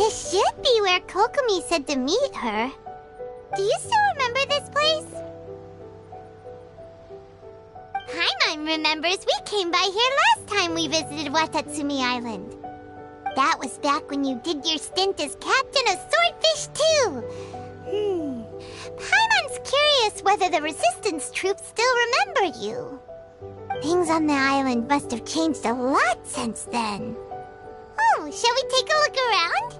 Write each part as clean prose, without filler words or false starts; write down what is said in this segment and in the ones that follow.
This should be where Kokomi said to meet her. Do you still remember this place? Paimon remembers we came by here last time we visited Watatsumi Island. That was back when you did your stint as captain of Swordfish too. Paimon's curious whether the resistance troops still remember you. Things on the island must have changed a lot since then. Oh, shall we take a look around?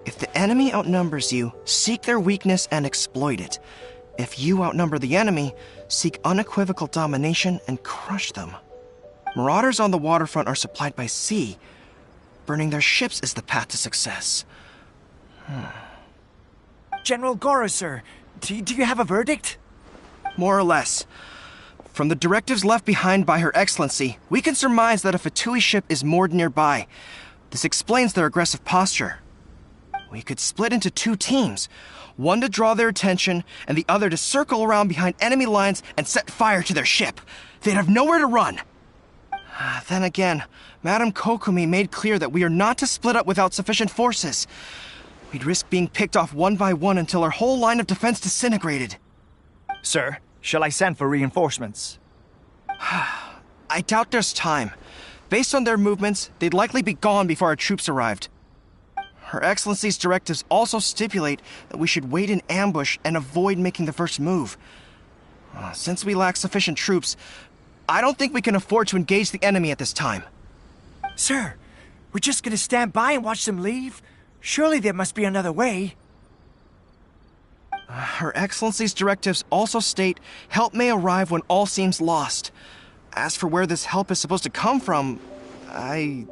If the enemy outnumbers you, seek their weakness and exploit it. If you outnumber the enemy, seek unequivocal domination and crush them. Marauders on the waterfront are supplied by sea. Burning their ships is the path to success. General Goro, sir, do you have a verdict? More or less. From the directives left behind by Her Excellency, we can surmise that a Fatui ship is moored nearby. This explains their aggressive posture. We could split into 2 teams, one to draw their attention, and the other to circle around behind enemy lines and set fire to their ship. They'd have nowhere to run. Then again, Madame Kokomi made clear that we are not to split up without sufficient forces. We'd risk being picked off one by one until our whole line of defense disintegrated. Sir, shall I send for reinforcements? I doubt there's time. Based on their movements, they'd likely be gone before our troops arrived. Her Excellency's directives also stipulate that we should wait in ambush and avoid making the first move. Since we lack sufficient troops, I don't think we can afford to engage the enemy at this time. Sir, we're just gonna stand by and watch them leave? Surely there must be another way. Her Excellency's directives also state help may arrive when all seems lost. As for where this help is supposed to come from, Hey,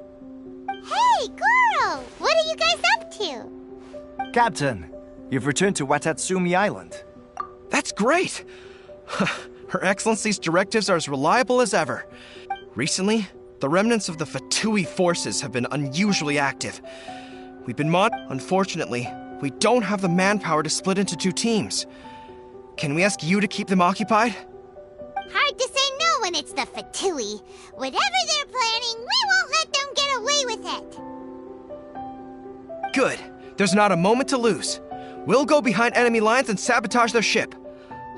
Goro! What are you guys up to? Captain, you've returned to Watatsumi Island. That's great! Her Excellency's directives are as reliable as ever. Recently, the remnants of the Fatui forces have been unusually active. We've been Unfortunately, we don't have the manpower to split into 2 teams. Can we ask you to keep them occupied? Hard to say no when it's the Fatui. Whatever they're planning, we won't let them get away with it. Good. There's not a moment to lose. We'll go behind enemy lines and sabotage their ship.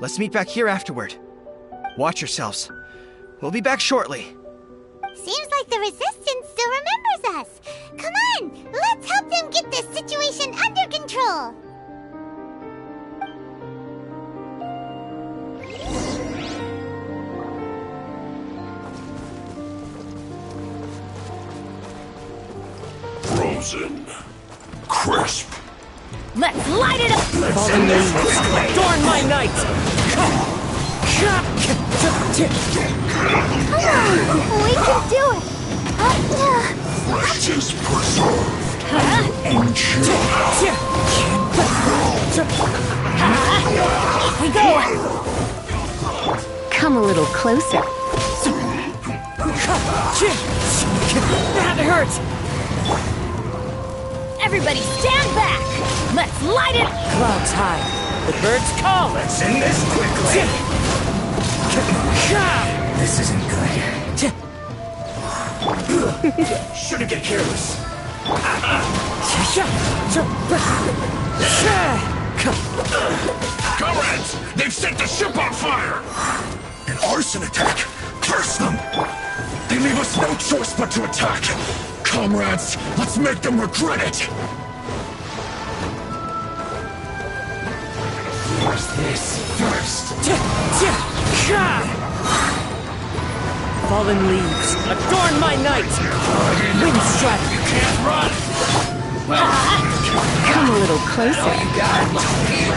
Let's meet back here afterward. Watch yourselves. We'll be back shortly. Seems like the Resistance still remembers us. Come on, let's help them get this situation under control. Frozen. Crisp. Let's light it up! Let's end this quickly. Adorn my night! Come on, we can do it. Flesh is preserved. Enjoy. Off we go! Come a little closer. That hurts! Everybody stand back! Let's light it! Clouds high. The birds call. Let's end this quickly. This isn't good. Shouldn't get careless. Comrades, they've set the ship on fire. An arson attack. Curse them. They leave us no choice but to attack. Comrades, let's make them regret it. Where's this first? Fallen leaves, adorn my night! Wind strike! You can't run! Come a little closer.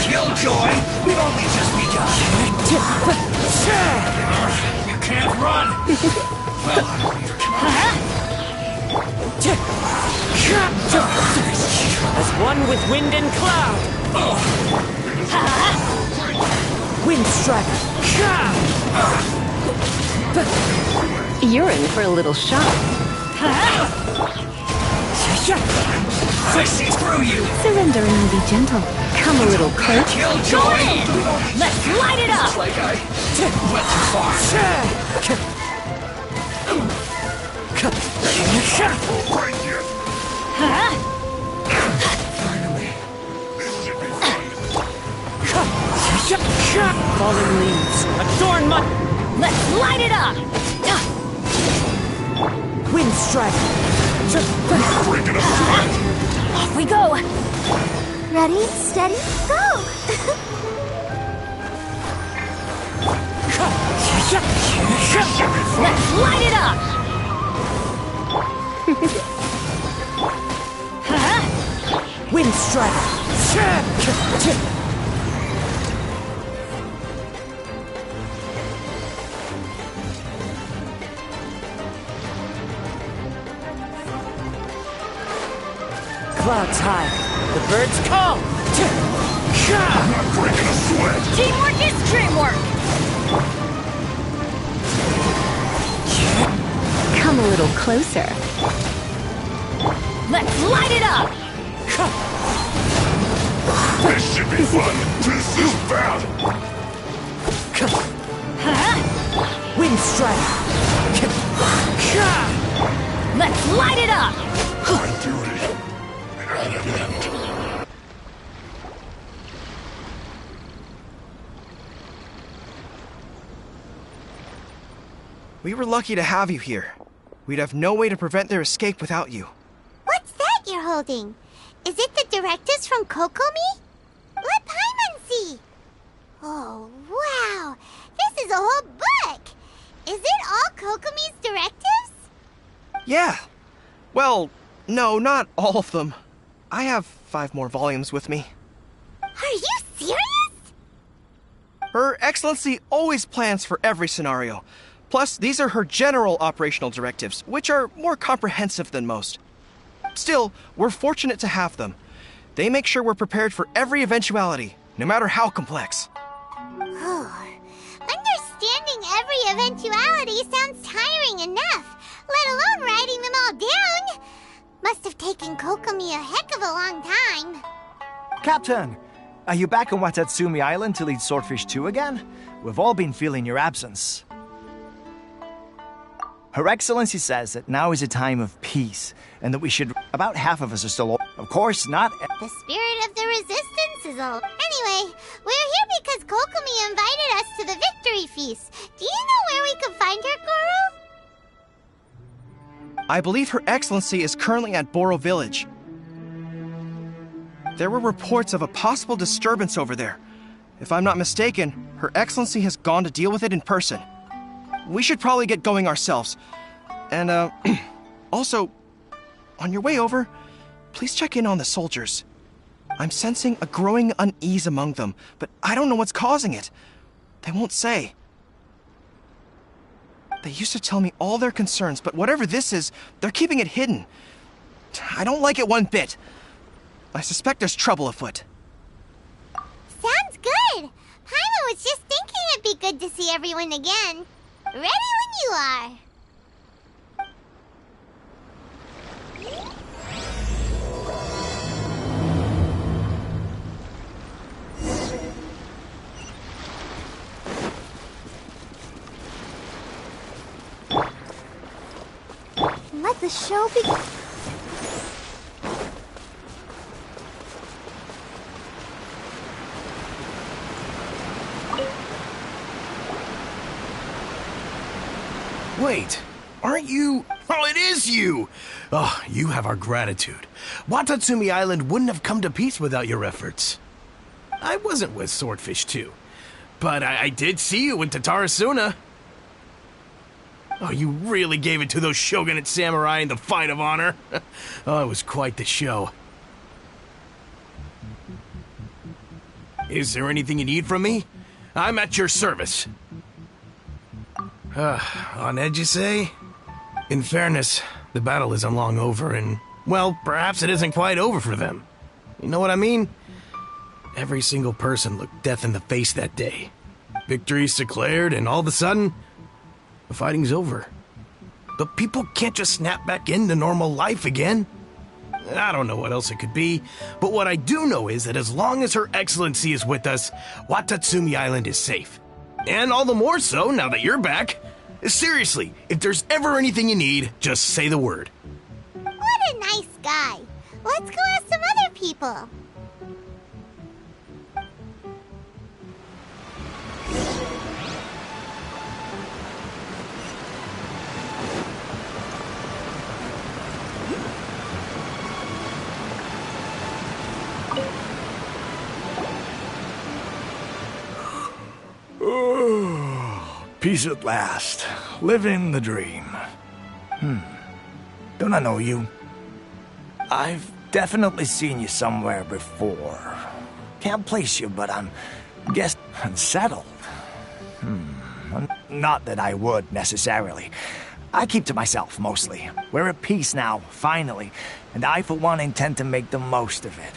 Killjoy! We've only just begun! You can't run! As one with wind and cloud! Wind strike! You're in for a little shock. Screw you! Surrender and be gentle. Come a little closer. Killjoy! Let's light it up! Like I went too far. Right here. Huh? Finally. This should be fun. Falling leaves. Adorn my... Let's light it up! Wind strike. Breaking a sweat. Off we go! Ready, steady, go! Let's light it up! Huh? Wind strike. Clouds high. The birds call. Not breaking a sweat. Teamwork is dreamwork! Come a little closer. Let's light it up! This should be fun. This is bad. Huh? Wind strike. Let's light it up! My duty at an end. We were lucky to have you here. We'd have no way to prevent their escape without you. What's that you're holding? Is it the directives from Kokomi? Let Paimon see! Oh, wow! This is a whole book! Is it all Kokomi's directives? Yeah. Well, no, not all of them. I have 5 more volumes with me. Are you serious? Her Excellency always plans for every scenario. Plus, these are her general operational directives, which are more comprehensive than most. Still, we're fortunate to have them. They make sure we're prepared for every eventuality, no matter how complex. Understanding every eventuality sounds tiring enough, let alone writing them all down. Must have taken Kokomi a heck of a long time. Captain, are you back on Watatsumi Island to lead Swordfish 2 again? We've all been feeling your absence. Her Excellency says that now is a time of peace, and that we should... About half of us are still... Of course, not... The spirit of the resistance is all... Anyway, we're here because Kokomi invited us to the victory feast. Do you know where we can find her, Guru? I believe Her Excellency is currently at Boro Village. There were reports of a possible disturbance over there. If I'm not mistaken, Her Excellency has gone to deal with it in person. We should probably get going ourselves. And, also, on your way over, please check in on the soldiers. I'm sensing a growing unease among them, but I don't know what's causing it. They won't say. They used to tell me all their concerns, but whatever this is, they're keeping it hidden. I don't like it one bit. I suspect there's trouble afoot. Sounds good. Paimon was just thinking it'd be good to see everyone again. Ready when you are. Let the show begin. Wait, aren't you... Oh, it is you! Oh, you have our gratitude. Watatsumi Island wouldn't have come to peace without your efforts. I wasn't with Swordfish 2, but I did see you in Tatarasuna. Oh, you really gave it to those shogunate samurai in the fight of honor. Oh, it was quite the show. Is there anything you need from me? I'm at your service. On edge, you say? In fairness, the battle isn't long over, and, well, perhaps it isn't quite over for them. You know what I mean? Every single person looked death in the face that day. Victory's declared, and all of a sudden, the fighting's over. But people can't just snap back into normal life again. I don't know what else it could be, but what I do know is that as long as Her Excellency is with us, Watatsumi Island is safe. And all the more so now that you're back. Seriously, if there's ever anything you need, just say the word. What a nice guy. Let's go ask some other people. Peace at last. Living the dream. Don't I know you? I've definitely seen you somewhere before. Can't place you, but I'm guess unsettled. Not that I would, necessarily. I keep to myself, mostly. We're at peace now, finally, and I, for one, intend to make the most of it.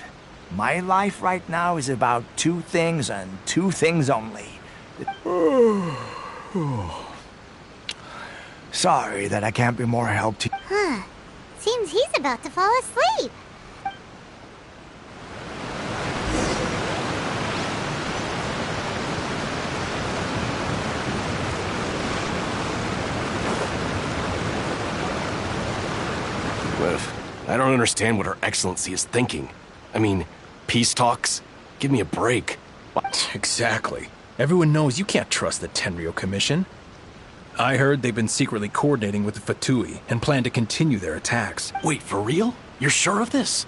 My life right now is about two things and two things only. Sorry that I can't be more help to you. Huh. Seems he's about to fall asleep. I don't understand what Her Excellency is thinking. I mean, peace talks? Give me a break. Exactly. Everyone knows you can't trust the Tenryo Commission. I heard they've been secretly coordinating with the Fatui and plan to continue their attacks. Wait, for real? You're sure of this?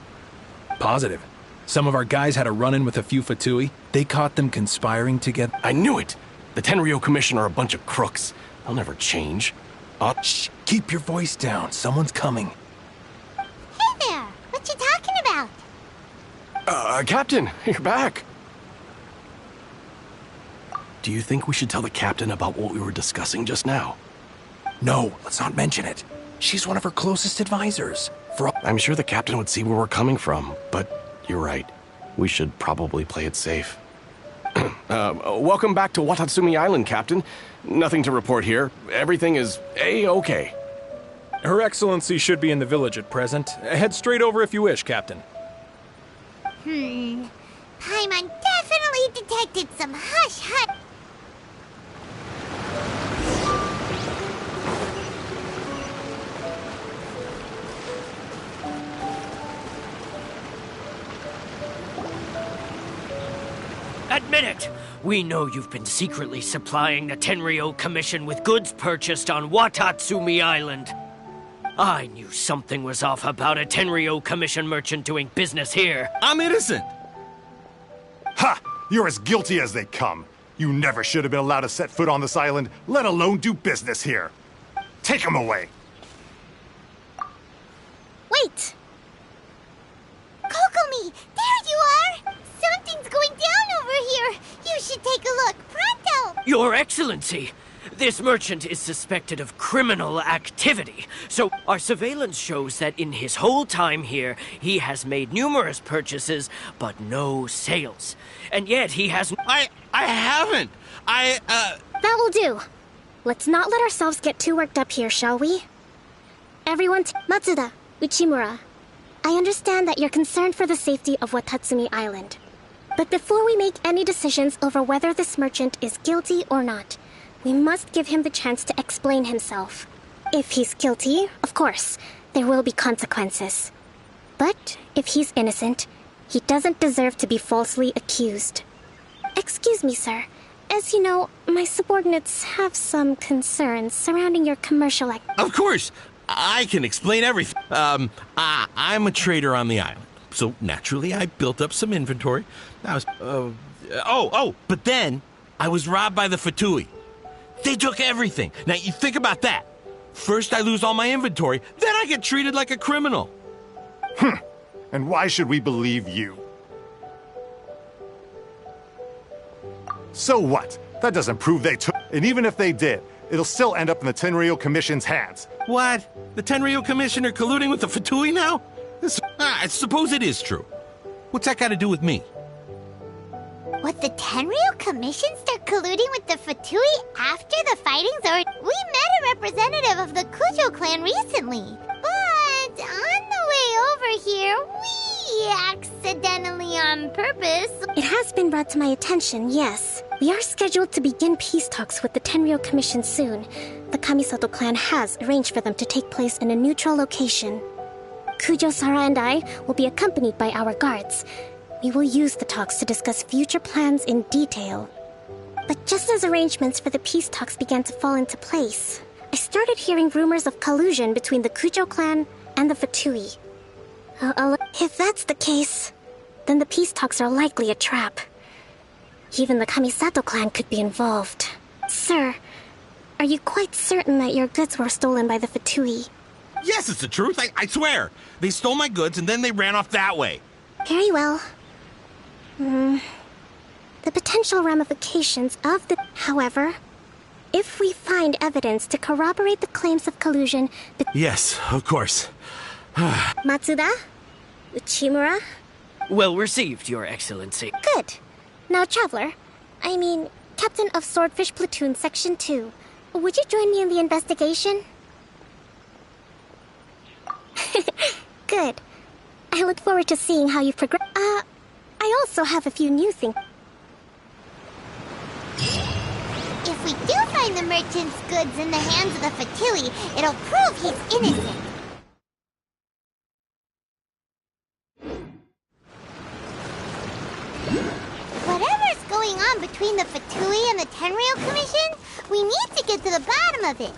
Positive. Some of our guys had a run-in with a few Fatui. They caught them conspiring together. I knew it! The Tenryo Commission are a bunch of crooks. They'll never change. Shh, keep your voice down. Someone's coming. Hey there! What you talking about? Captain, you're back. Do you think we should tell the captain about what we were discussing just now? No, let's not mention it. She's one of her closest advisors. I'm sure the captain would see where we're coming from, but you're right. We should probably play it safe. Welcome back to Watatsumi Island, Captain. Nothing to report here. Everything is A-okay. Her Excellency should be in the village at present. Head straight over if you wish, Captain. Paimon definitely detected some hush-hush. Admit it! We know you've been secretly supplying the Tenryo Commission with goods purchased on Watatsumi Island. I knew something was off about a Tenryo Commission merchant doing business here. I'm innocent! Ha! You're as guilty as they come. You never should have been allowed to set foot on this island, let alone do business here. Take him away! Wait! Kokomi! There you are! Something's going down over here! You should take a look, pronto! Your Excellency! This merchant is suspected of criminal activity, so our surveillance shows that in his whole time here, he has made numerous purchases, but no sales. And yet he has... I haven't! That will do. Let's not let ourselves get too worked up here, shall we? Everyone Matsuda, Uchimura, I understand that you're concerned for the safety of Watatsumi Island. But before we make any decisions over whether this merchant is guilty or not, we must give him the chance to explain himself. If he's guilty, of course, there will be consequences. But if he's innocent, he doesn't deserve to be falsely accused. Excuse me, sir. As you know, my subordinates have some concerns surrounding your commercial Of course! I can explain everything. I'm a trader on the island, so naturally I built up some inventory. I was, but then I was robbed by the Fatui. They took everything. Now, you think about that. First I lose all my inventory, then I get treated like a criminal. And why should we believe you? So what? That doesn't prove they took... And even if they did, it'll still end up in the Tenryo Commission's hands. What? The Tenryo Commission are colluding with the Fatui now? I suppose it is true. What's that got to do with me? What, the Tenryo Commission start colluding with the Fatui after the fightings? Or we met a representative of the Kujo clan recently. But on the way over over here. We accidentally on purpose. It has been brought to my attention, yes. We are scheduled to begin peace talks with the Tenryou Commission soon. The Kamisato clan has arranged for them to take place in a neutral location. Kujo, Sara, and I will be accompanied by our guards. We will use the talks to discuss future plans in detail. But just as arrangements for the peace talks began to fall into place, I started hearing rumors of collusion between the Kujo clan and the Fatui. If that's the case, then the peace talks are likely a trap. Even the Kamisato clan could be involved. Sir, are you quite certain that your goods were stolen by the Fatui? Yes, it's the truth. I swear. They stole my goods and then they ran off that way. Very well. The potential ramifications of the... However, if we find evidence to corroborate the claims of collusion... Yes, of course. Matsuda? Uchimura? Well received, Your Excellency. Good. Now, Traveler, Captain of Swordfish Platoon Section 2, would you join me in the investigation? Good. I look forward to seeing how you progress. I also have a few new things. If we do find the merchant's goods in the hands of the Fatui, it'll prove he's innocent. Whatever's going on between the Fatui and the Tenryou Commission, we need to get to the bottom of it.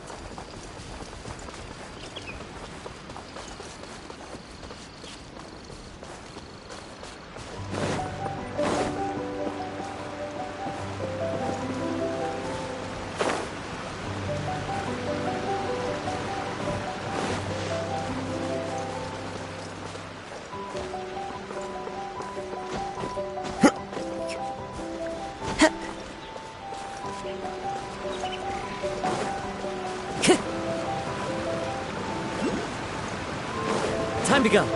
Time to go.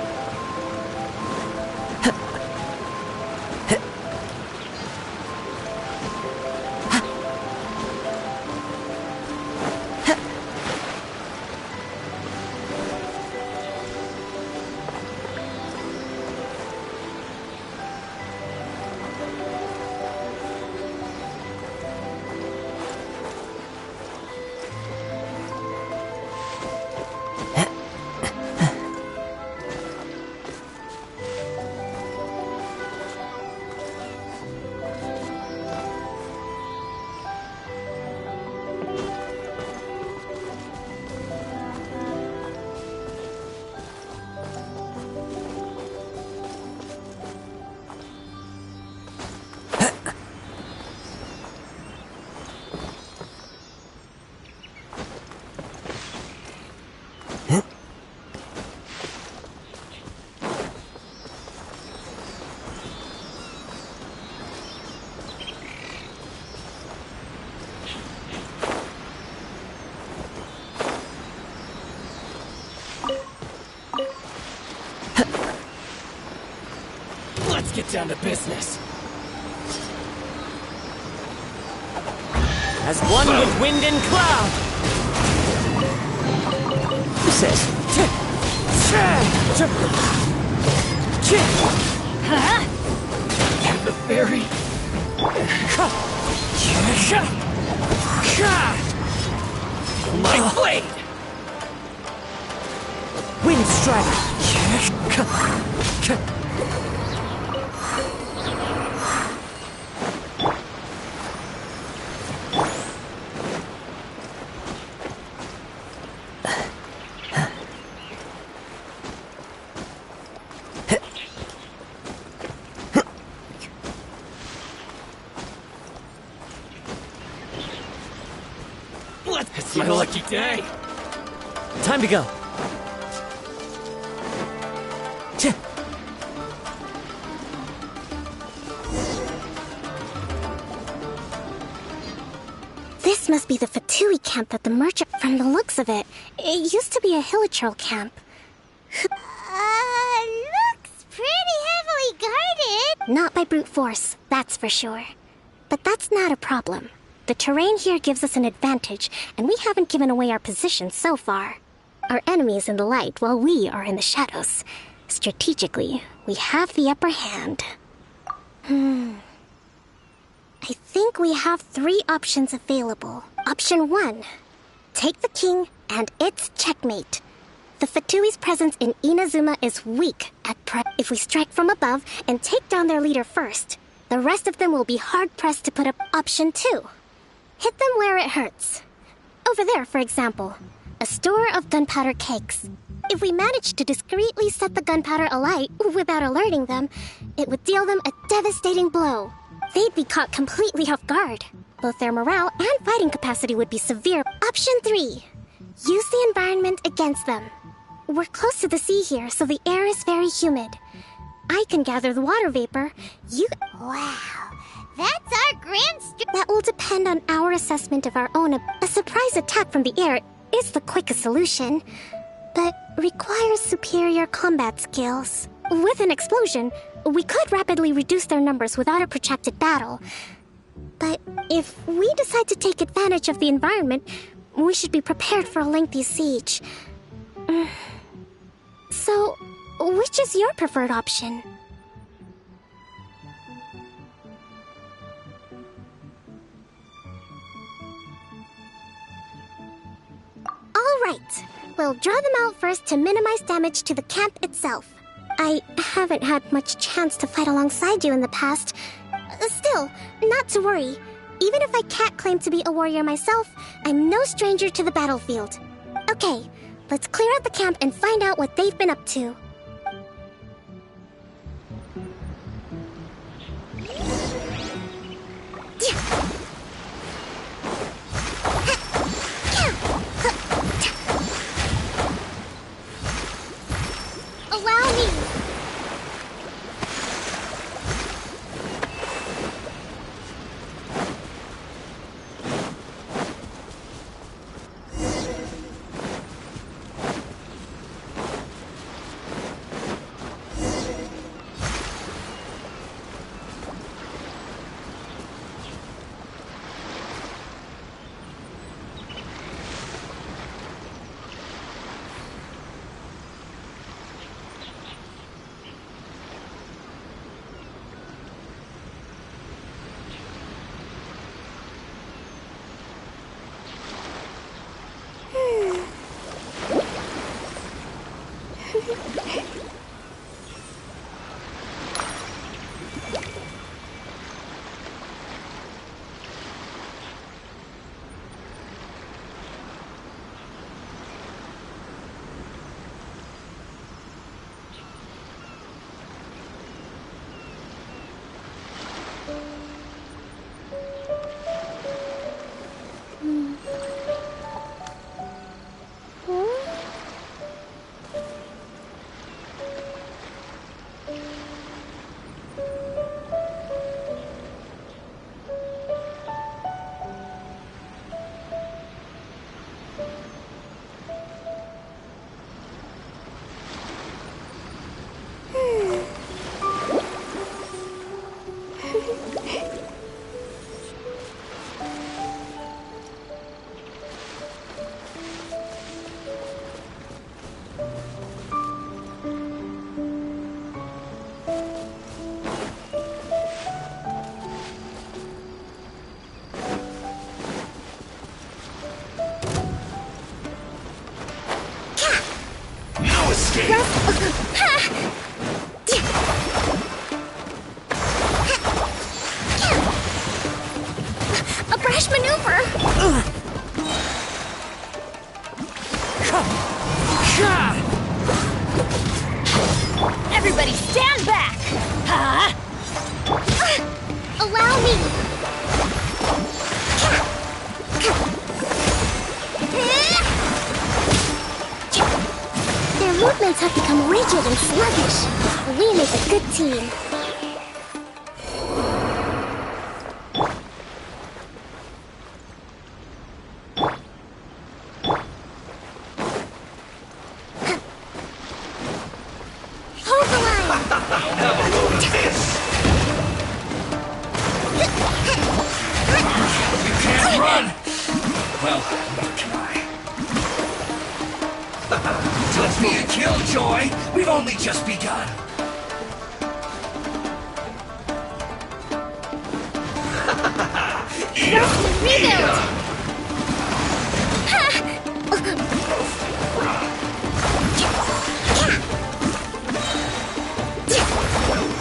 Let's get down to business. As one with wind and cloud. Who says? And the fairy. My blade. Wind strider. It's my lucky day. Time to go. This must be the Fatui camp that the merchant... From the looks of it, it used to be a Hilichurl camp. Looks pretty heavily guarded. Not by brute force, that's for sure. But that's not a problem. The terrain here gives us an advantage, and we haven't given away our position so far. Our enemy is in the light, while we are in the shadows. Strategically, we have the upper hand. I think we have 3 options available. Option 1. Take the king and it's checkmate. The Fatui's presence in Inazuma is weak at If we strike from above and take down their leader first, the rest of them will be hard-pressed to put up. Option 2. Hit them where it hurts. Over there, for example, a store of gunpowder cakes. If we manage to discreetly set the gunpowder alight without alerting them, it would deal them a devastating blow. They'd be caught completely off guard. Both their morale and fighting capacity would be severe. Option 3. Use the environment against them. We're close to the sea here, so the air is very humid. I can gather the water vapor. Wow, that's our grand That will depend on our assessment of our own. A surprise attack from the air is the quickest solution, but requires superior combat skills. With an explosion, we could rapidly reduce their numbers without a protracted battle. But if we decide to take advantage of the environment, we should be prepared for a lengthy siege. So, which is your preferred option? Alright, we'll draw them out first to minimize damage to the camp itself. I haven't had much chance to fight alongside you in the past. Still, not to worry. Even if I can't claim to be a warrior myself, I'm no stranger to the battlefield. Okay, let's clear out the camp and find out what they've been up to. Allow me! A brash maneuver! Everybody stand back! Allow me! Their movements have become rigid and sluggish. We make a good team. Hold the line! Have a load of this! You can't run! Well, what can I? Touch me and kill, Joy! We've only just begun. Rebuild!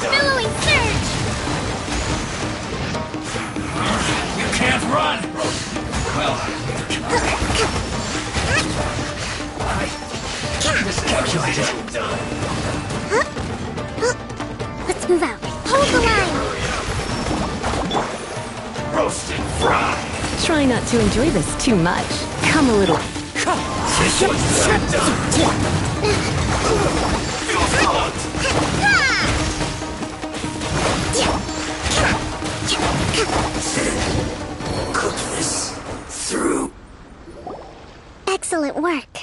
Billowing surge! You can't run! Well, neither can I. Miscalculated. Let's move out. Hold the line! Roasted fried. Try not to enjoy this too much. Come a little. Cook this through. Excellent work.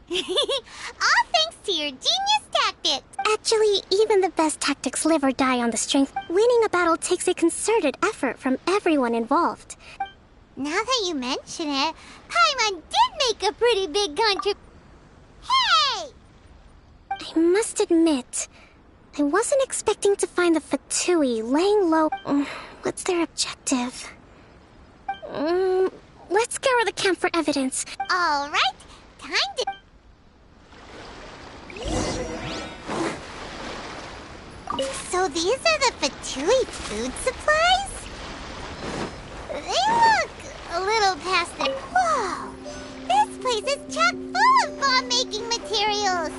All thanks to your genius tactics. Actually, even the best tactics live or die on the strength. Winning a battle takes a concerted effort from everyone involved. Now that you mention it, Paimon did make a pretty big contribution. Hey! I must admit, I wasn't expecting to find the Fatui laying low. What's their objective? Let's scour the camp for evidence. All right, time to... So these are the Fatui food supplies? They look a little past the... Whoa! This place is chock full of bomb-making materials!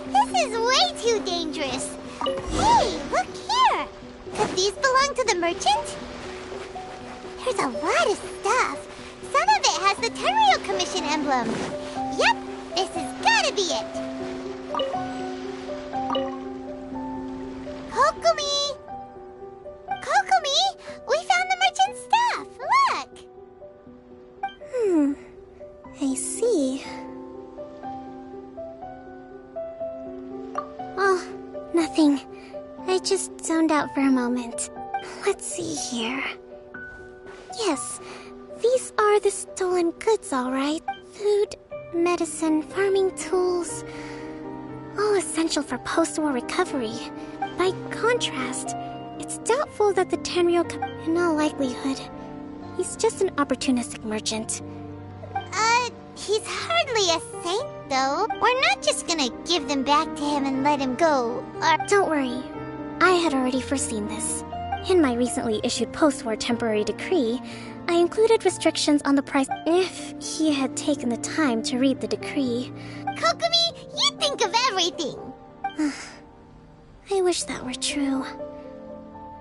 This is way too dangerous! Hey, look here! Could these belong to the merchant? There's a lot of stuff. Some of it has the Tenryou Commission emblem. Yep, this has gotta be it! Kokumi! Kokumi! We found the merchant's stuff! Look! I see. Oh, nothing. I just zoned out for a moment. Let's see here. Yes, these are the stolen goods, all right. Food, medicine, farming tools. All essential for post-war recovery. By contrast, it's doubtful that the Tenryou in all likelihood, he's just an opportunistic merchant. He's hardly a saint, though. We're not just gonna give them back to him and let him go, or... Don't worry. I had already foreseen this. In my recently issued post-war temporary decree, I included restrictions on the price if he had taken the time to read the decree. Kokumi, you think of everything! I wish that were true.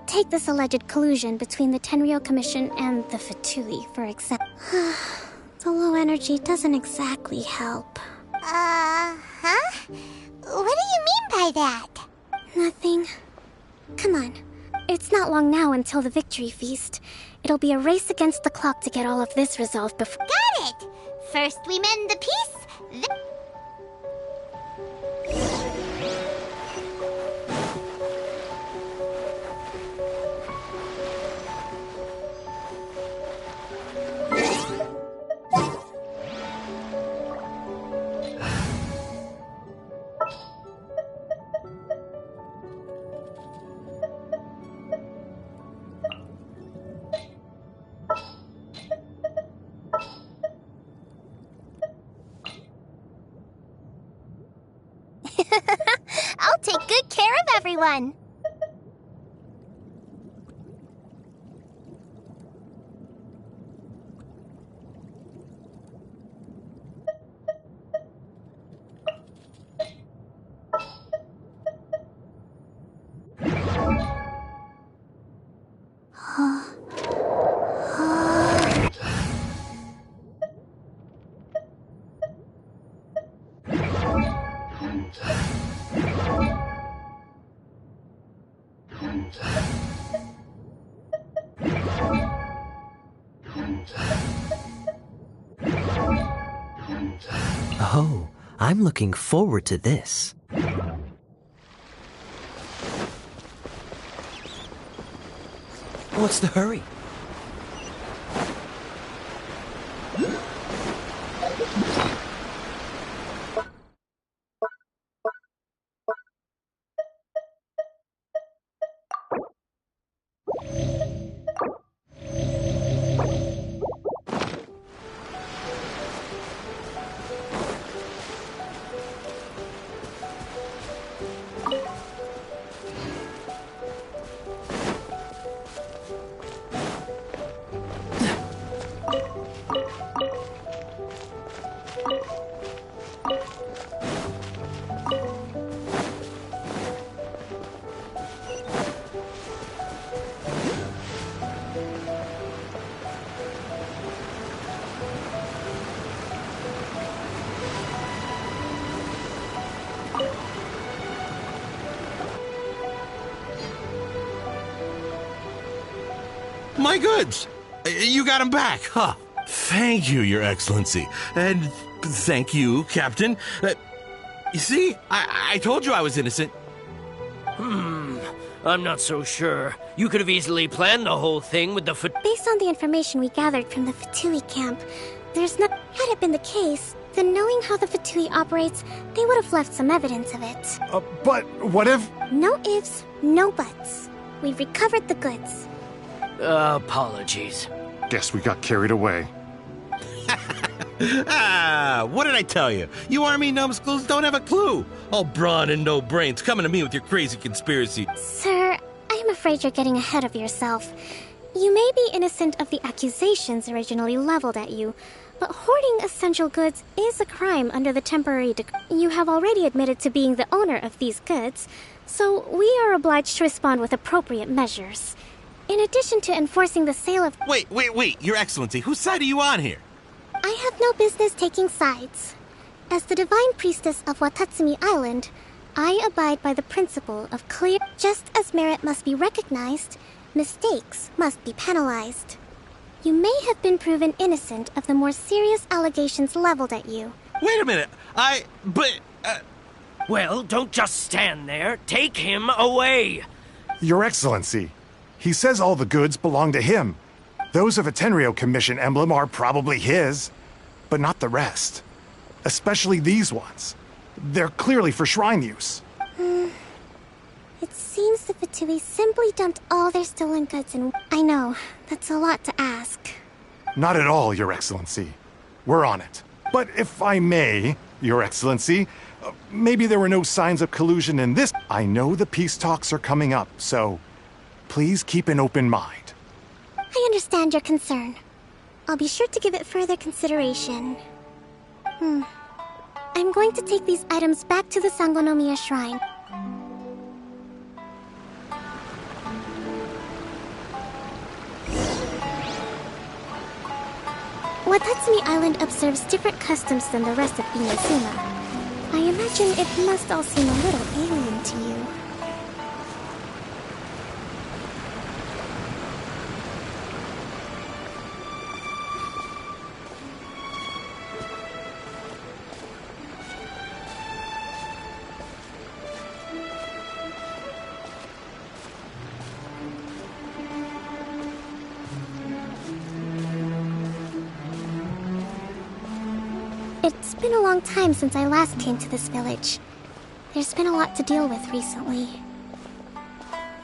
Take this alleged collusion between the Tenryou Commission and the Fatui, for example. The low energy doesn't exactly help. Huh? What do you mean by that? Nothing. Come on. It's not long now until the victory feast. It'll be a race against the clock to get all of this resolved before— Got it! First we mend the peace, then... I'll take good care of everyone. Oh, I'm looking forward to this. What's the hurry? My goods! You got them back, huh? Thank you, Your Excellency. And thank you, Captain. You see, I told you I was innocent. I'm not so sure. You could have easily planned the whole thing with the Based on the information we gathered from the Fatui camp, there's not. Had it been the case, then knowing how the Fatui operates, they would have left some evidence of it. But what if... No ifs, no buts. We've recovered the goods. Apologies. Guess we got carried away. What did I tell you? You army numbskulls don't have a clue. All brawn and no brains coming to me with your crazy conspiracy. Sir, I am afraid you're getting ahead of yourself. You may be innocent of the accusations originally leveled at you, but hoarding essential goods is a crime under the temporary decree. You have already admitted to being the owner of these goods, so we are obliged to respond with appropriate measures. In addition to enforcing the sale of... Wait, Your Excellency, whose side are you on here? I have no business taking sides. As the divine priestess of Watatsumi Island, I abide by the principle of clear... Just as merit must be recognized, mistakes must be penalized. You may have been proven innocent of the more serious allegations leveled at you. Wait a minute, Well, don't just stand there. Take him away. Your Excellency, he says all the goods belong to him. Those of a Tenryo Commission emblem are probably his, but not the rest. Especially these ones. They're clearly for shrine use. It seems the Fatui simply dumped all their stolen goods in... I know, that's a lot to ask. Not at all, Your Excellency. We're on it. But if I may, Your Excellency, maybe there were no signs of collusion in this. I know the peace talks are coming up, so please keep an open mind. I understand your concern. I'll be sure to give it further consideration. I'm going to take these items back to the Sangonomiya Shrine. Watatsumi Island observes different customs than the rest of Inazuma. I imagine it must all seem a little alien to you. It's been a long time since I last came to this village. There's been a lot to deal with recently.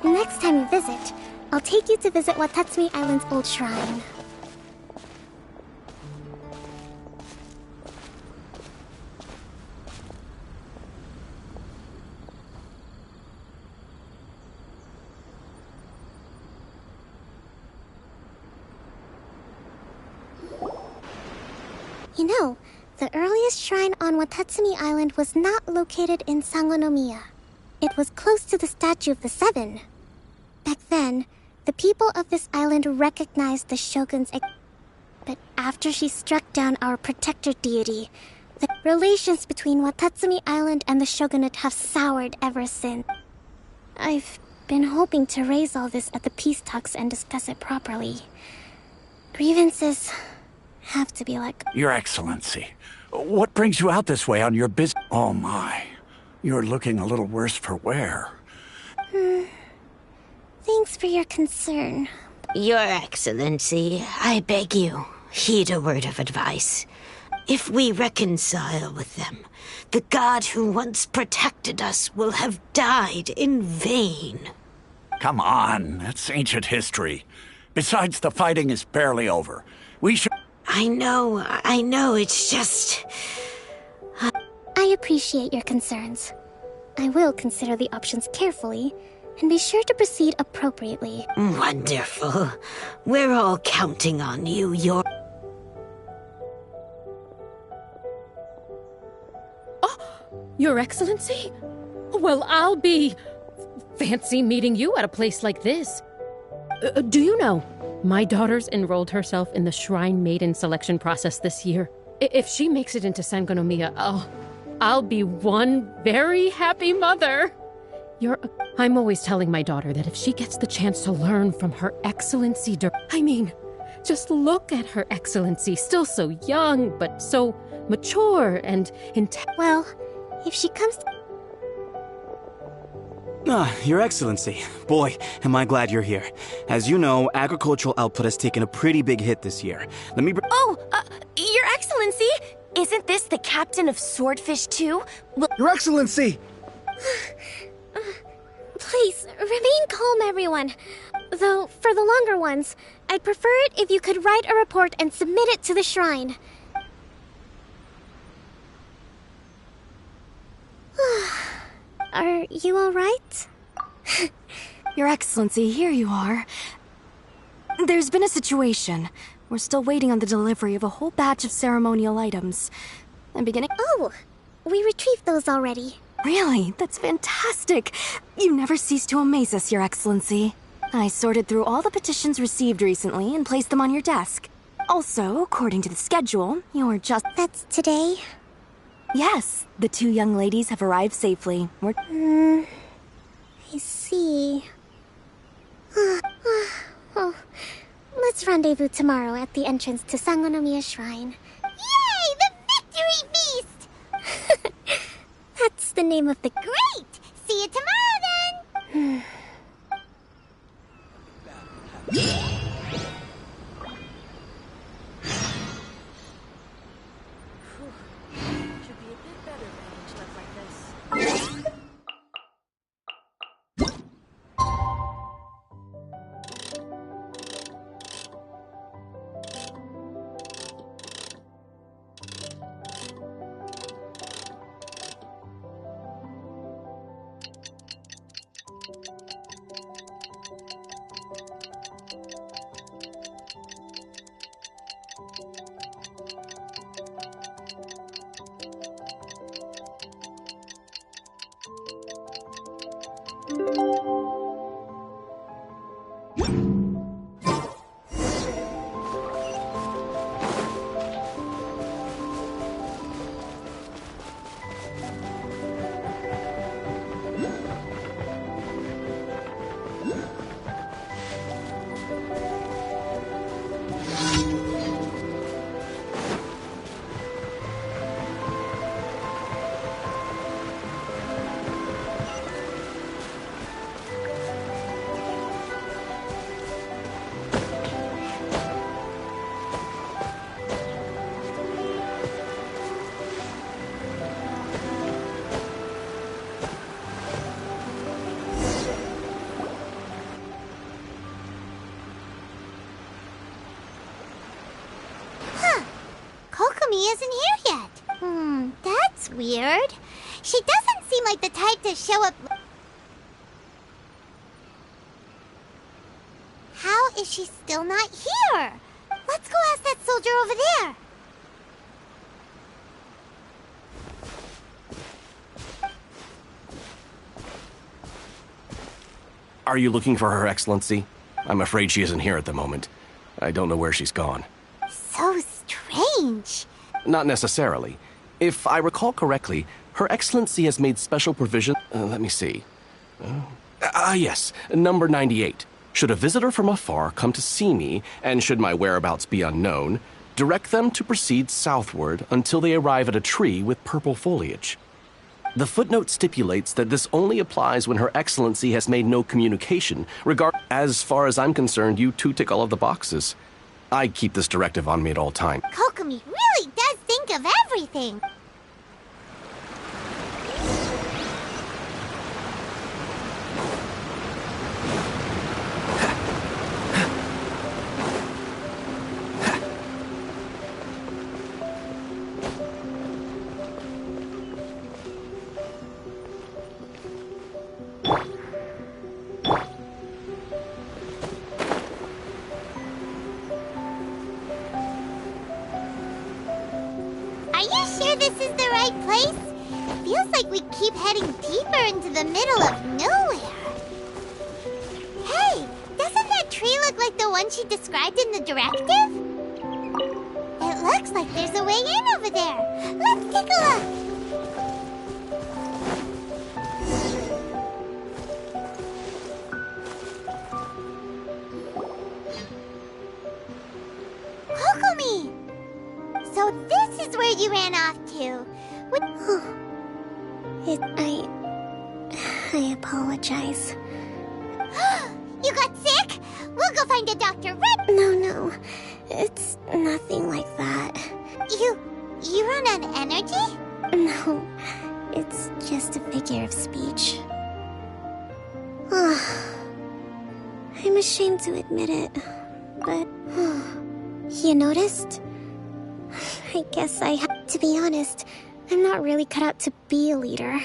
Next time you visit, I'll take you to visit Watatsumi Island's old shrine. You know, the earliest shrine on Watatsumi Island was not located in Sangonomiya. It was close to the Statue of the Seven. Back then, the people of this island recognized the shogun's but after she struck down our protector deity, the relations between Watatsumi Island and the shogunate have soured ever since. I've been hoping to raise all this at the peace talks and discuss it properly. Grievances have to be let go. Your Excellency, what brings you out this way on your business? Oh my, you're looking a little worse for wear. Thanks for your concern. Your Excellency, I beg you, heed a word of advice. If we reconcile with them, the god who once protected us will have died in vain. Come on, that's ancient history. Besides, the fighting is barely over. We should... I know, it's just... I appreciate your concerns. I will consider the options carefully, and be sure to proceed appropriately. Wonderful. We're all counting on you, Your Excellency? Well, I'll be... fancy meeting you at a place like this. Do you know, my daughter's enrolled herself in the Shrine Maiden selection process this year. If she makes it into Sangonomiya, I'll be one very happy mother. I'm always telling my daughter that if she gets the chance to learn from Her Excellency just look at Her Excellency, still so young, but so mature and Well, if she comes... Your Excellency. Boy, am I glad you're here. As you know, agricultural output has taken a pretty big hit this year. Let me Your Excellency! Isn't this the captain of Swordfish too? Your Excellency! Please, remain calm, everyone. Though, for the longer ones, I'd prefer it if you could write a report and submit it to the shrine. Are you alright? Your Excellency, here you are. There's been a situation. We're still waiting on the delivery of a whole batch of ceremonial items. I'm beginning... Oh, we retrieved those already. Really? That's fantastic. You never cease to amaze us, Your Excellency. I sorted through all the petitions received recently and placed them on your desk. Also, according to the schedule, you're just... That's today? Yes, the 2 young ladies have arrived safely. I see. Oh, let's rendezvous tomorrow at the entrance to Sangonomiya Shrine. Yay! The victory feast! That's the name of the... Great! See you tomorrow then! Isn't here yet. That's weird. She doesn't seem like the type to show up. How is she still not here? Let's go ask that soldier over there. Are you looking for Her Excellency? I'm afraid she isn't here at the moment. I don't know where she's gone. So strange. Not necessarily. If I recall correctly, Her Excellency has made special provision... let me see. Yes, number 98. Should a visitor from afar come to see me, and should my whereabouts be unknown, direct them to proceed southward until they arrive at a tree with purple foliage. The footnote stipulates that this only applies when Her Excellency has made no communication. As far as I'm concerned, you two tick all of the boxes. I keep this directive on me at all times. Kokomi really does think of everything. She described in the directive? It looks like there's a way in over there. Let's take a look. you ran off to? I apologize. You got sick? We'll go find a doctor right... No. It's nothing like that. You run on energy? No, it's just a figure of speech. I'm ashamed to admit it, but... You noticed? I guess I have to be honest. I'm not really cut out to be a leader.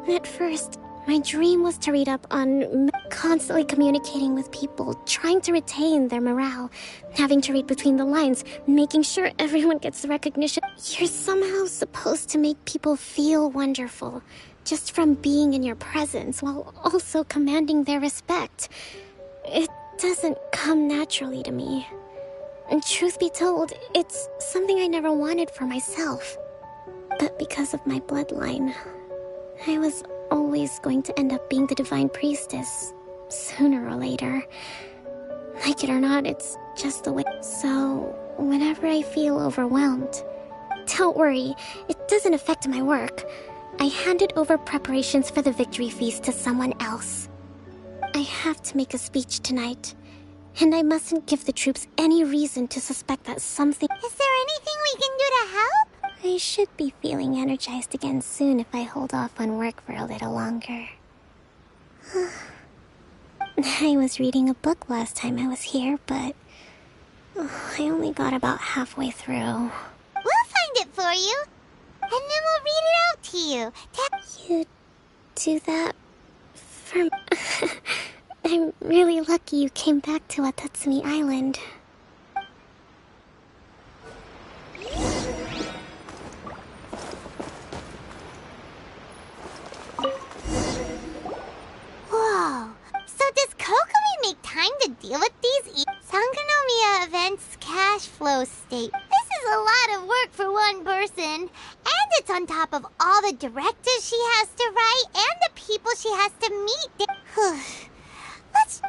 At first, my dream was to read up on constantly communicating with people, trying to retain their morale, having to read between the lines, making sure everyone gets the recognition. You're somehow supposed to make people feel wonderful, just from being in your presence, while also commanding their respect. It doesn't come naturally to me. And truth be told, it's something I never wanted for myself. But because of my bloodline, I was always going to end up being the divine priestess, sooner or later. Like it or not, it's just the way. So, whenever I feel overwhelmed, don't worry, it doesn't affect my work. I handed over preparations for the victory feast to someone else. I have to make a speech tonight, and I mustn't give the troops any reason to suspect that something... Is there anything we can do to help? I should be feeling energized again soon if I hold off on work for a little longer. I was reading a book last time I was here, but I only got about halfway through. We'll find it for you, and then we'll read it out to you. You do that for me? I'm really lucky you came back to Watatsumi Island. Whoa, so does Kokomi make time to deal with these Sangonomiya events cash flow state? This is a lot of work for one person, and it's on top of all the directives she has to write and the people she has to meet. Let's...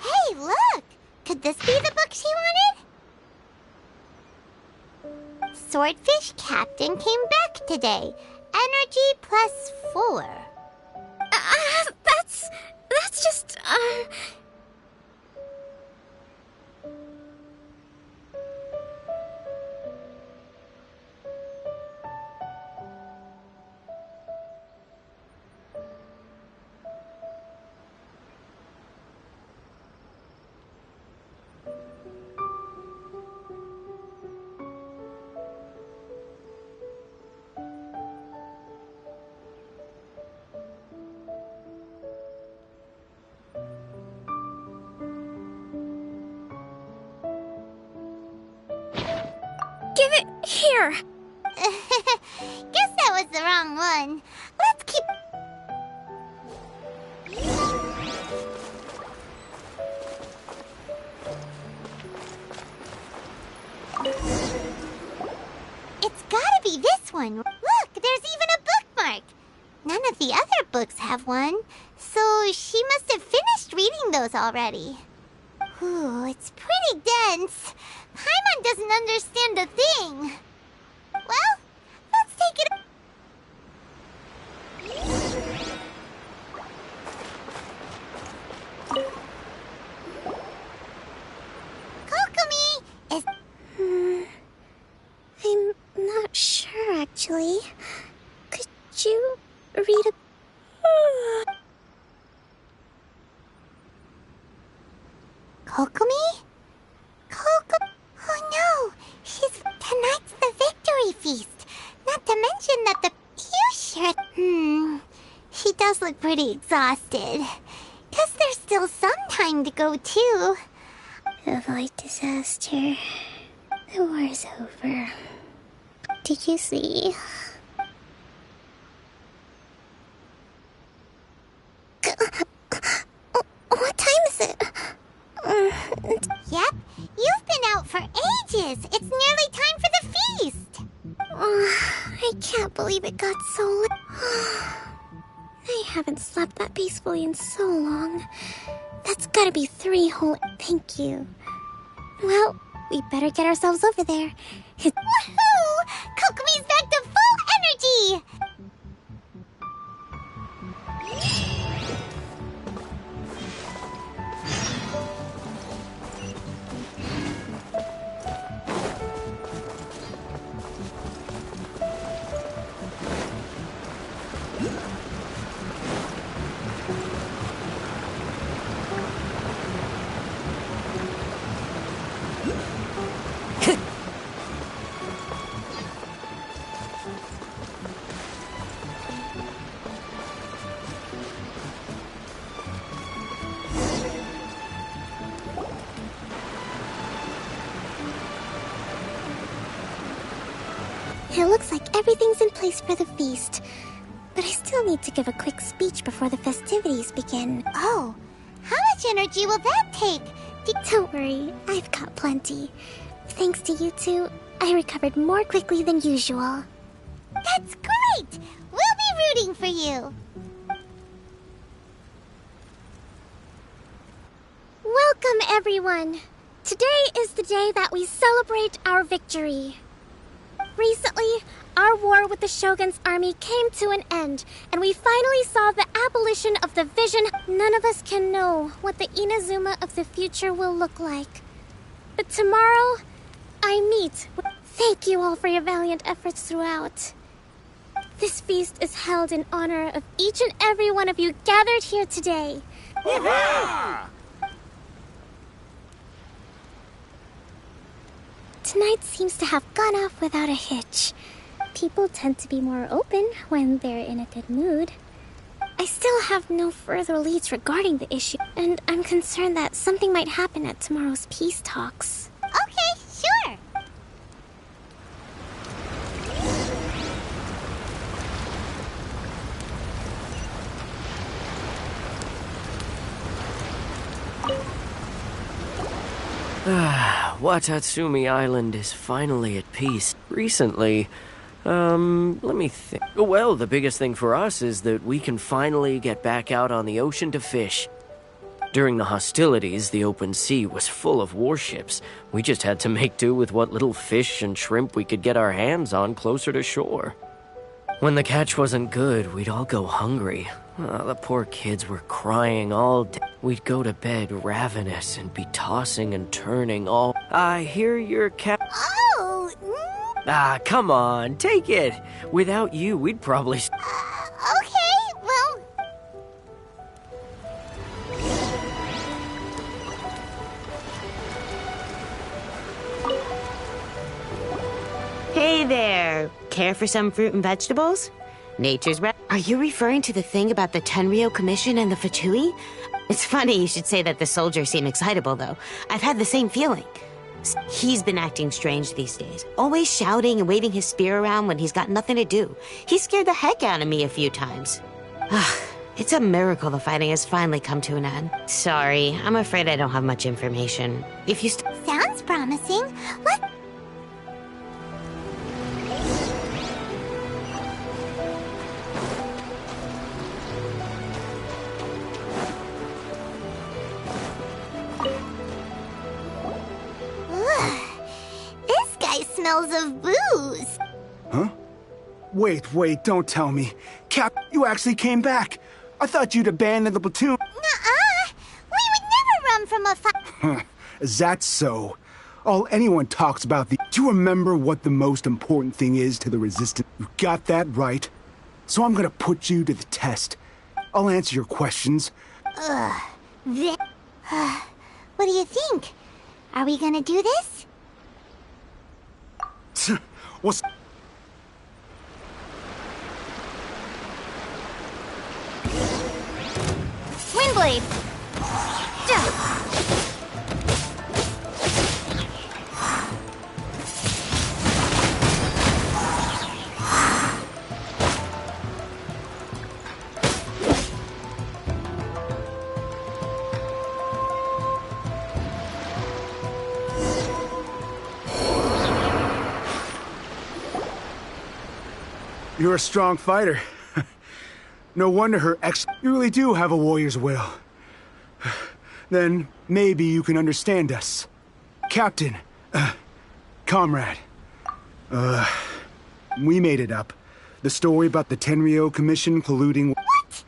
Hey, look! Could this be the book she wanted? Swordfish Captain came back today. Energy +4. That's just, Give it here! Guess that was the wrong one. Let's keep... It's gotta be this one. Look, there's even a bookmark. None of the other books have one, so she must have finished reading those already. Ooh, it's pretty dense. Paimon doesn't understand a thing. Well, let's take it... Kokomi is... I'm not sure, actually. Could you read a... Kokomi? Oh no! Tonight's the victory feast! Not to mention that the... You sure... She does look pretty exhausted. Guess there's still some time to go, too. Avoid disaster. The war's over. Did you see? What time is it? Yep, you've been out for ages. It's nearly time for the feast. I can't believe it got so late. I haven't slept that peacefully in so long. That's gotta be 3 whole... Thank you. Well, we better get ourselves over there. Woohoo! Kokomi's back to full energy! It looks like everything's in place for the feast. But I still need to give a quick speech before the festivities begin. Oh, how much energy will that take? Don't worry, I've got plenty. Thanks to you two, I recovered more quickly than usual. That's great! We'll be rooting for you. Welcome, everyone. Today is the day that we celebrate our victory. Recently, our war with the Shogun's army came to an end, and we finally saw the abolition of the vision. None of us can know what the Inazuma of the future will look like. But tomorrow, I meet. Thank you all for your valiant efforts throughout. This feast is held in honor of each and every one of you gathered here today. Tonight seems to have gone off without a hitch. People tend to be more open when they're in a good mood. I still have no further leads regarding the issue, and I'm concerned that something might happen at tomorrow's peace talks. Okay, sure. Watatsumi Island is finally at peace. Recently, let me think. Well, the biggest thing for us is that we can finally get back out on the ocean to fish. During the hostilities, the open sea was full of warships. We just had to make do with what little fish and shrimp we could get our hands on closer to shore. When the catch wasn't good, we'd all go hungry. The poor kids were crying all day. We'd go to bed ravenous and be tossing and turning all... I hear your Oh! come on, take it. Without you, we'd probably... Okay, well... Hey there. Care for some fruit and vegetables? Nature's right. Are you referring to the thing about the Tenryou Commission and the Fatui? It's funny you should say that the soldiers seem excitable, though. I've had the same feeling. He's been acting strange these days. Always shouting and waving his spear around when he's got nothing to do. He scared the heck out of me a few times. It's a miracle the fighting has finally come to an end. Sorry, I'm afraid I don't have much information. If you Sounds promising. This guy smells of booze. Huh? Wait, don't tell me. Cap, you actually came back. I thought you'd abandoned the platoon. Nuh-uh. We would never run from a fight. Is that so? All anyone talks about the... Do you remember what the most important thing is to the Resistance? You got that right. So I'm gonna put you to the test. I'll answer your questions. What do you think? Are we gonna do this? What's... Windblade! You're a strong fighter. No wonder her ex... You really do have a warrior's will. Then maybe you can understand us. Captain, comrade. We made it up. The story about the Tenryo Commission colluding... What?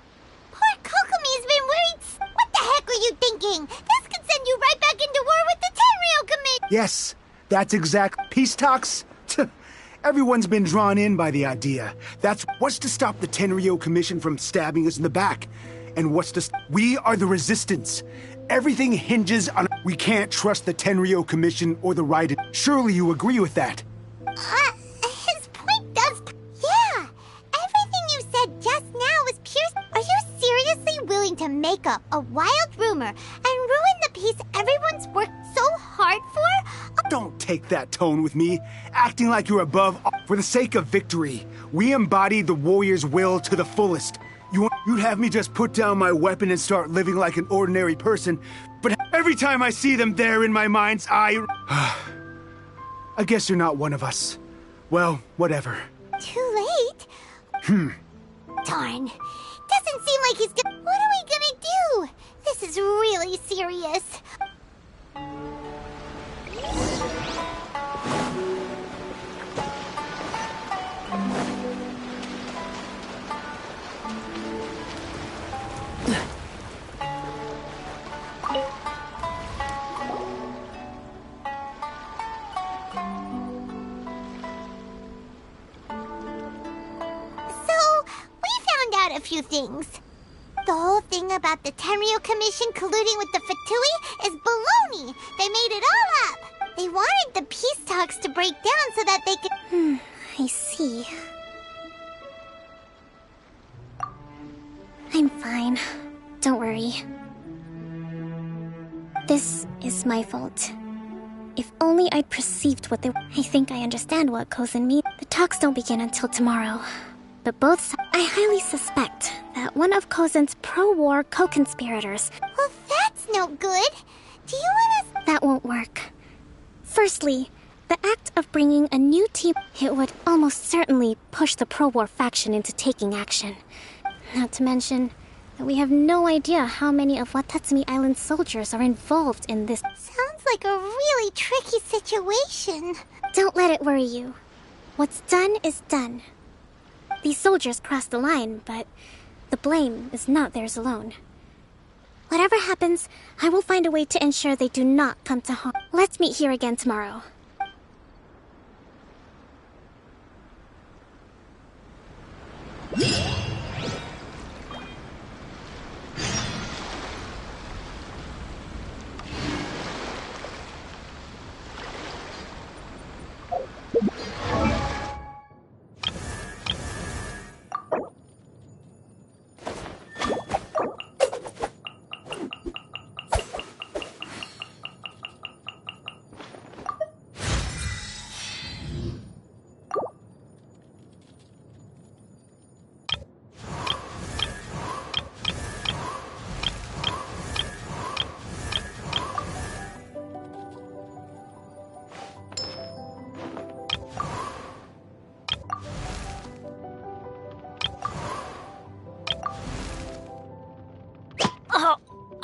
Poor Kokomi's been worried. What the heck are you thinking? This could send you right back into war with the Tenryo Commission. Yes, that's exact... Peace talks? Everyone's been drawn in by the idea. That's what's to stop the Tenryo Commission from stabbing us in the back. And what's to... We are the Resistance. Everything hinges on... We can't trust the Tenryo Commission or the right... Surely you agree with that? His point does... Yeah, everything you said just now was pure... Are you seriously willing to make up a wild rumor and ruin the peace everyone's worked so hard for? Don't take that tone with me, acting like you're above... For the sake of victory, we embodied the warrior's will to the fullest. You'd have me just put down my weapon and start living like an ordinary person, but every time I see them there in my mind's eye... I guess you're not one of us. Well, whatever. Too late? Darn. Doesn't seem like he's gonna... What are we gonna do? This is really serious. A few things. The whole thing about the Tenryo Commission colluding with the Fatui is baloney. They made it all up. They wanted the peace talks to break down so that they could... I see. I'm fine. Don't worry. This is my fault. If only I'd perceived what they... I think I understand what Kozen means. The talks don't begin until tomorrow. But I highly suspect that one of Kozen's pro-war co-conspirators... Well, that's no good. Do you want us... That won't work. Firstly, the act of bringing a new team... It would almost certainly push the pro-war faction into taking action. Not to mention that we have no idea how many of Watatsumi Island's soldiers are involved in this... Sounds like a really tricky situation. Don't let it worry you. What's done is done. These soldiers crossed the line, but the blame is not theirs alone. Whatever happens, I will find a way to ensure they do not come to harm. Let's meet here again tomorrow.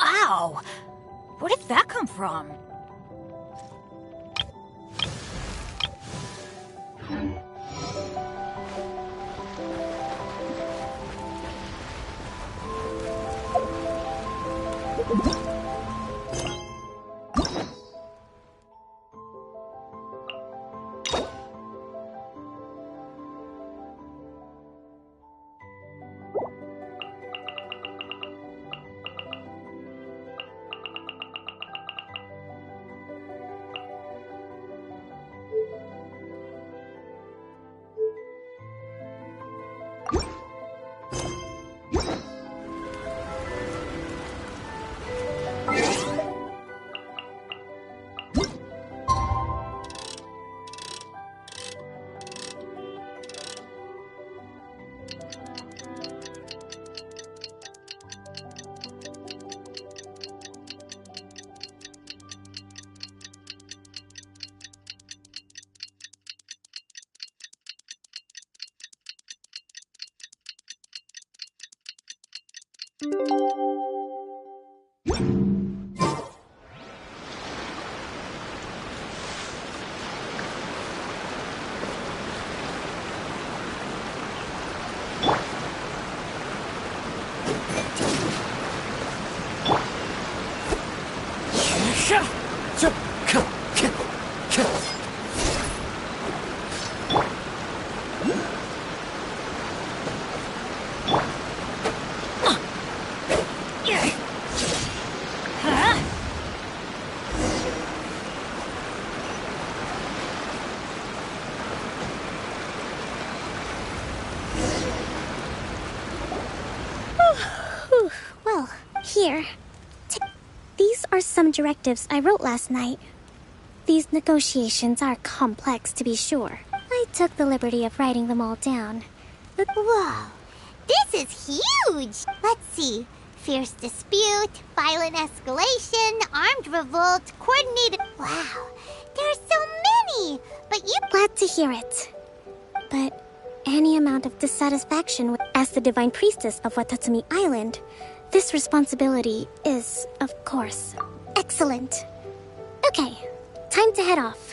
Ow! Where did that come from? Here. These are some directives I wrote last night. These negotiations are complex, to be sure. I took the liberty of writing them all down. Whoa, this is huge! Let's see. Fierce dispute, violent escalation, armed revolt, coordinated... Wow, there are so many! But you... Glad to hear it. But any amount of dissatisfaction as the Divine Priestess of Watatsumi Island, this responsibility is, of course, excellent. Okay, time to head off.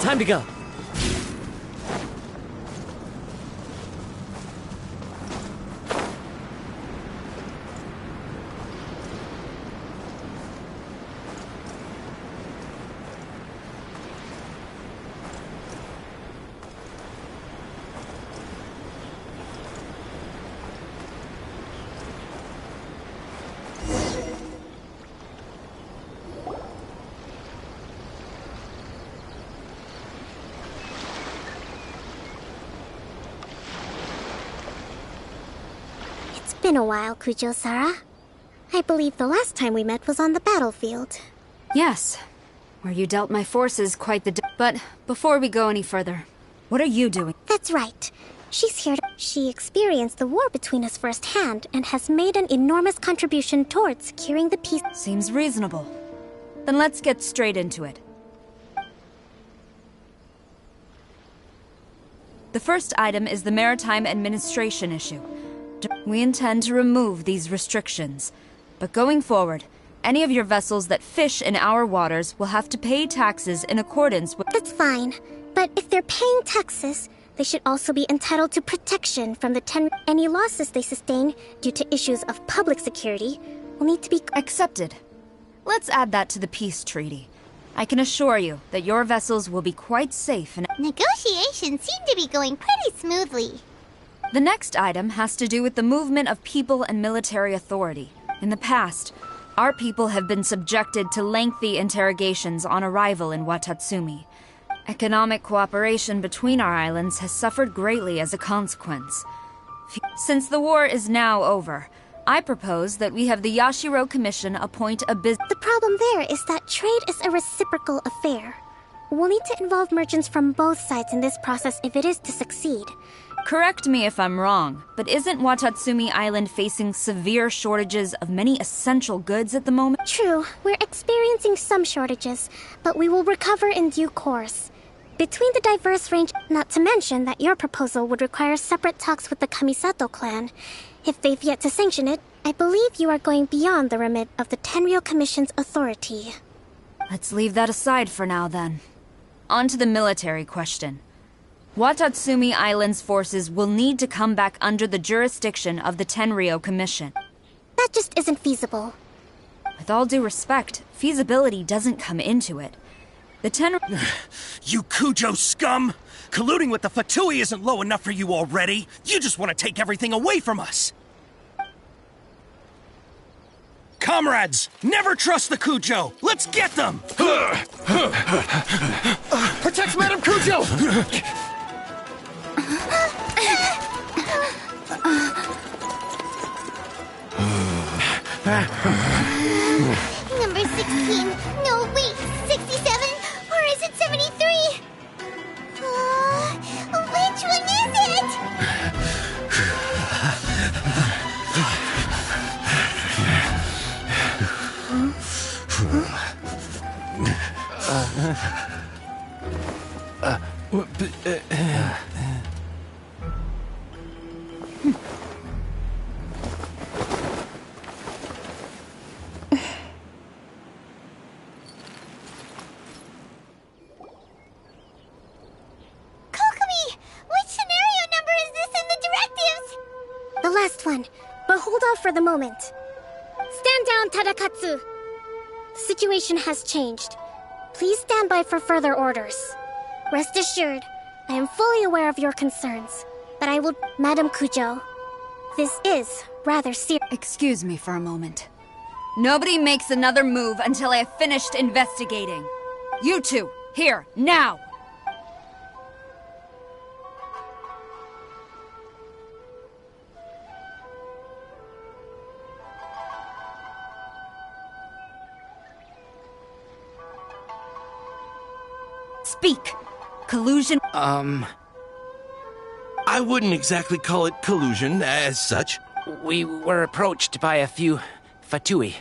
Time to go. Been a while, Kujo-Sara. I believe the last time we met was on the battlefield. Yes, where you dealt my forces quite the... But before we go any further, what are you doing? That's right. She's here to... She experienced the war between us firsthand and has made an enormous contribution towards securing the peace. Seems reasonable. Then let's get straight into it. The first item is the Maritime Administration issue. We intend to remove these restrictions, but going forward, any of your vessels that fish in our waters will have to pay taxes in accordance with... That's fine, but if they're paying taxes, they should also be entitled to protection from the Any losses they sustain due to issues of public security will need to be... Accepted. Let's add that to the peace treaty. I can assure you that your vessels will be quite safe and... Negotiations seem to be going pretty smoothly. The next item has to do with the movement of people and military authority. In the past, our people have been subjected to lengthy interrogations on arrival in Watatsumi. Economic cooperation between our islands has suffered greatly as a consequence. Since the war is now over, I propose that we have the Yashiro Commission appoint a business... The problem there is that trade is a reciprocal affair. We'll need to involve merchants from both sides in this process if it is to succeed. Correct me if I'm wrong, but isn't Watatsumi Island facing severe shortages of many essential goods at the moment? True, we're experiencing some shortages, but we will recover in due course. Between the diverse range, not to mention that your proposal would require separate talks with the Kamisato clan. If they've yet to sanction it, I believe you are going beyond the remit of the Tenryou Commission's authority. Let's leave that aside for now, then. On to the military question. Watatsumi Island's forces will need to come back under the jurisdiction of the Tenryou Commission. That just isn't feasible. With all due respect, feasibility doesn't come into it. The You Kujo scum! Colluding with the Fatui isn't low enough for you already! You just want to take everything away from us! Comrades, never trust the Kujo! Let's get them! Protect Madame Kujo! Number 16. No, wait. 67? Or is it 73? Which one is it? The last one, but hold off for the moment. Stand down, Tadakatsu. The situation has changed. Please stand by for further orders. Rest assured, I am fully aware of your concerns, but I will... Madam Kujo, this is rather serious. Excuse me for a moment. Nobody makes another move until I have finished investigating. You two, here, now! Speak! Collusion... I wouldn't exactly call it collusion as such. We were approached by a few Fatui.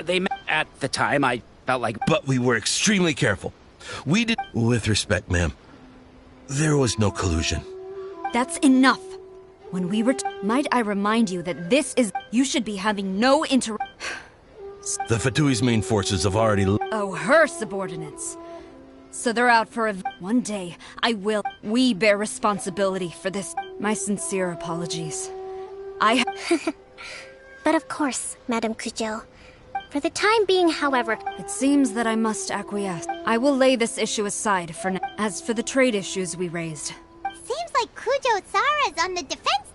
They met at the time, I felt like... But we were extremely careful. We did... With respect, ma'am, there was no collusion. That's enough. When we were... Might I remind you that this is... You should be having no The Fatui's main forces have already... Oh, her subordinates. So they're out for a... One day, I will... We bear responsibility for this. My sincere apologies. But of course, Madam Kujo. For the time being, however... It seems that I must acquiesce. I will lay this issue aside for now. As for the trade issues we raised... Seems like Kujo-sara's on the defense.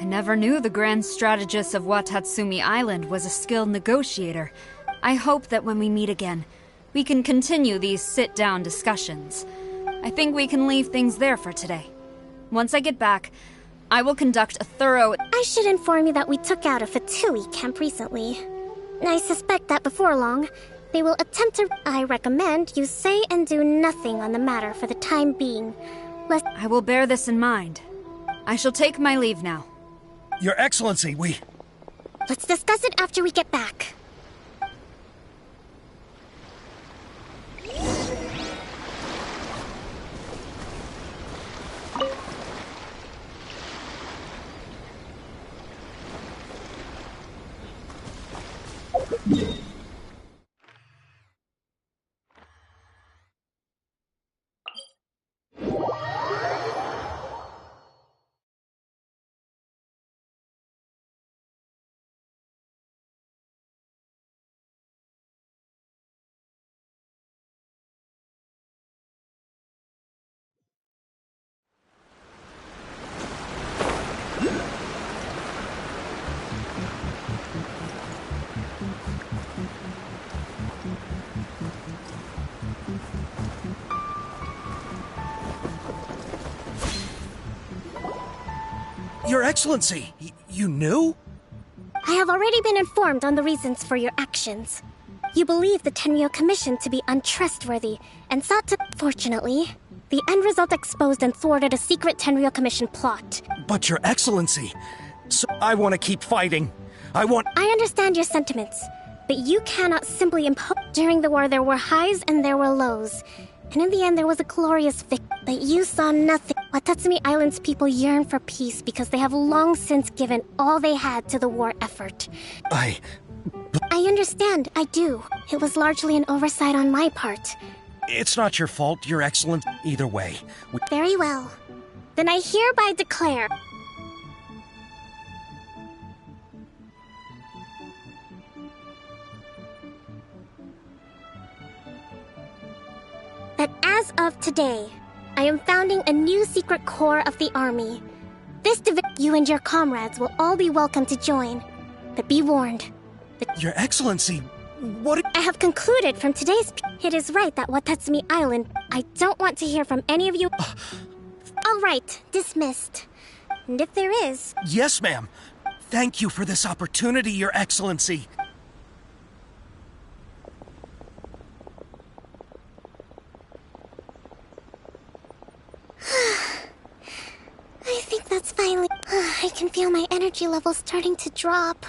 I never knew the grand strategist of Watatsumi Island was a skilled negotiator. I hope that when we meet again, we can continue these sit-down discussions. I think we can leave things there for today. Once I get back, I will conduct a thorough... I should inform you that we took out a Fatui camp recently. I suspect that before long, they will attempt to... I recommend you say and do nothing on the matter for the time being, lest... I will bear this in mind. I shall take my leave now. Your Excellency, we... Let's discuss it after we get back. Your Excellency, you knew? I have already been informed on the reasons for your actions. You believe the Tenryou Commission to be untrustworthy, and sought to... Fortunately, the end result exposed and thwarted a secret Tenryou Commission plot. But Your Excellency, so I want to keep fighting. I understand your sentiments, but you cannot simply impose... During the war there were highs and there were lows. And in the end there was a glorious victory. But you saw nothing. Watatsumi Island's people yearn for peace because they have long since given all they had to the war effort. I understand, I do. It was largely an oversight on my part. It's not your fault, Your Excellency. Either way. Very well. Then I hereby declare... that as of today, I am founding a new secret corps of the army. This division, you and your comrades will all be welcome to join. But be warned. Your Excellency, what... I have concluded from today's... It is right that Watatsumi Island... I don't want to hear from any of you... All right, dismissed. And if there is... Yes, ma'am. Thank you for this opportunity, Your Excellency. I think that's finally... I can feel my energy levels starting to drop.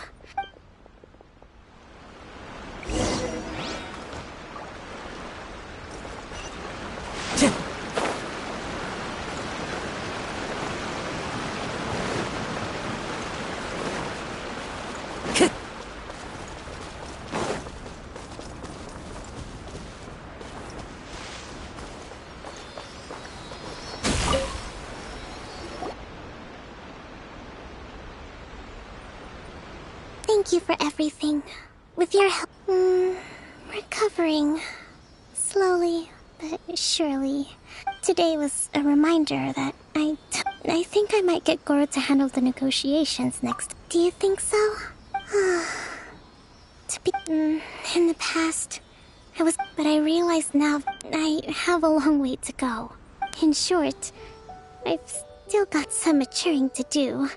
Thank you for everything. With your help, recovering. Slowly, but surely. Today was a reminder that I think I might get Goro to handle the negotiations next. Do you think so? In the past, but I realize now I have a long way to go. In short, I've still got some maturing to do.